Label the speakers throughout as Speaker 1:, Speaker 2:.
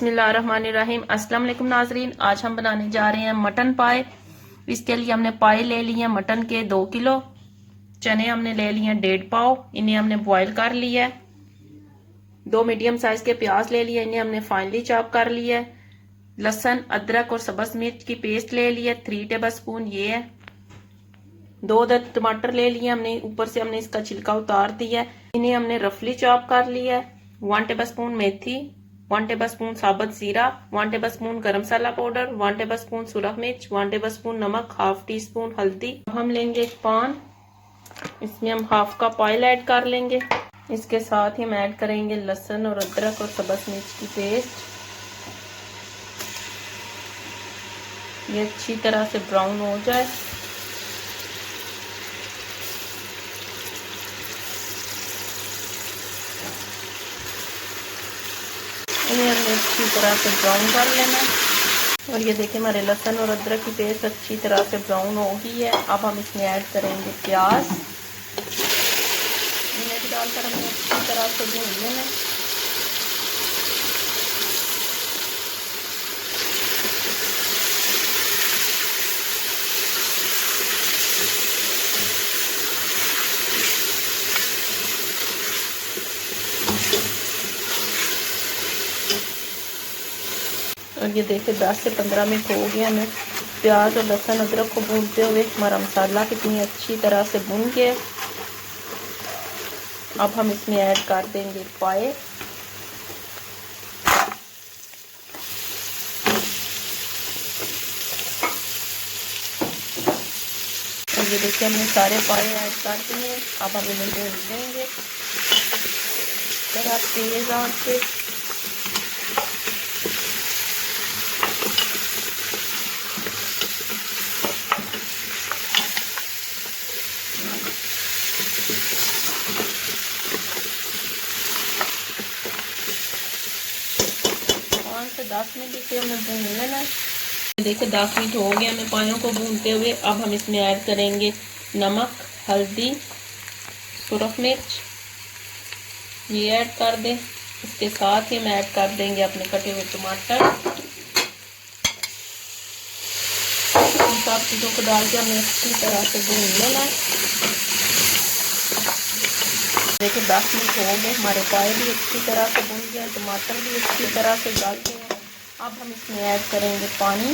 Speaker 1: बिस्मिल्लाहिर्रहमानिर्रहीम। अस्सलाम वालेकुम नाजरीन, आज हम बनाने जा रहे हैं मटन पाए। इसके लिए हमने पाए ले लिए हैं मटन के 2 किलो। चने हमने ले लिए हैं 1.5 पाव, इन्हें हमने बॉईल कर लिया है। 2 मीडियम साइज के प्याज ले लिए, इन्हें हमने फाइनली चॉप कर लिया है। लहसुन, अदरक और सब्ज मिर्च की पेस्ट ले लिया 3 टेबल स्पून ये है। 2 टमाटर ले लिए हमने, ऊपर से हमने इसका छिलका उतार दिया है। इन्हें हमने रफली चॉप कर लिया है। 1 टेबल स्पून मेथी, 1 टेबल स्पून साबुत जीरा, 1 टेबल स्पून गरम मसाला पाउडर, 1 टेबल स्पून सुरख मिर्च, 1 टेबल स्पून नमक, हाफ टी स्पून हल्दी। अब हम लेंगे एक पान, इसमें हम हाफ कप ऑयल ऐड कर लेंगे। इसके साथ ही हम ऐड करेंगे लहसुन और अदरक और सब्ज मिर्च की पेस्ट। ये अच्छी तरह से ब्राउन हो जाए। इन्हें हमने अच्छी तरह से ब्राउन कर लेना है। और ये देखिए हमारे लहसुन और अदरक की पेस्ट अच्छी तरह से ब्राउन हो गई है। अब हम इसमें ऐड करेंगे प्याज, इन्हें भी डालकर हमें अच्छी तरह से भून लेना है। और ये देखिए 10 से 15 मिनट हो गए हमें प्याज और लहसुन अदरक को भूनते हुए। हमारा मसाला कितनी अच्छी तरह से भून गया। अब हम इसमें ऐड कर देंगे पाए। और ये देखिए हमने सारे पाए ऐड कर दिए। अब हम इन्हें भून देंगे जरा तेज आंच पे। से 10 मिनट इसे हमें भून लेना है। देखिए 10 मिनट हो गए हमें पायों को भूनते हुए। अब हम इसमें ऐड करेंगे नमक, हल्दी, सुरख मिर्च, ये ऐड कर दें। इसके साथ ही हम ऐड कर देंगे अपने कटे हुए टमाटर। इन सब चीज़ों को डाल के हमें अच्छी तरह से भून लेना है। देखिए 10 मिनट हो गए, हमारे पाए भी अच्छी तरह से भून गए, टमाटर भी अच्छी तरह से गल गए हैं। अब हम इसमें ऐड करेंगे पानी।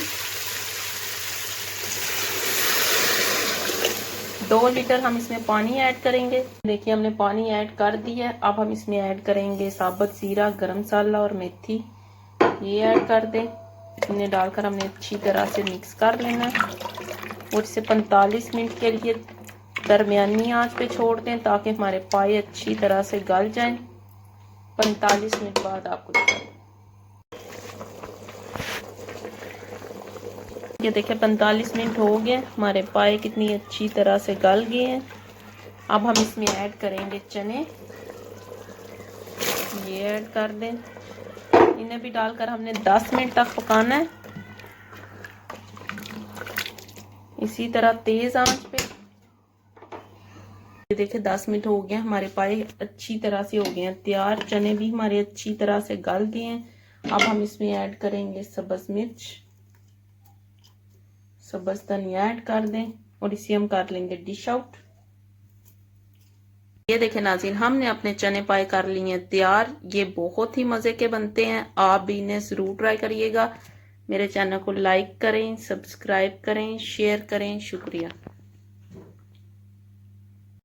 Speaker 1: 2 लीटर हम इसमें पानी ऐड करेंगे। देखिए हमने पानी ऐड कर दिया है। अब हम इसमें ऐड करेंगे साबुत जीरा, गरम मसाला और मेथी, ये ऐड कर दें। इन्हें डालकर हमने अच्छी तरह से मिक्स कर लेना है और इसे 45 मिनट के लिए दरमियानी आंच पे छोड़ दें ताकि हमारे पाए अच्छी तरह से गल जाएं। 45 मिनट बाद आपको दिखाएं। ये देखिए 45 मिनट हो गए, हमारे पाए कितनी अच्छी तरह से गल गए हैं। अब हम इसमें ऐड करेंगे चने, ये ऐड कर दें। इन्हें भी डालकर हमने 10 मिनट तक पकाना है इसी तरह तेज आंच पे। ये देखिए 10 मिनट हो गए, हमारे पाए अच्छी तरह से हो गए हैं तैयार। चने भी हमारे अच्छी तरह से गल गए हैं। अब हम इसमें ऐड करेंगे सब्ज मिर्च, सब्ज धनिया ऐड कर दें और इसे हम कर लेंगे डिश आउट। ये देखें नाज़रीन, हमने अपने चने पाए कर लिए हैं तैयार। ये बहुत ही मजे के बनते हैं, आप भी इन्हें जरूर ट्राई करिएगा। मेरे चैनल को लाइक करें, सब्सक्राइब करें, शेयर करें। शुक्रिया।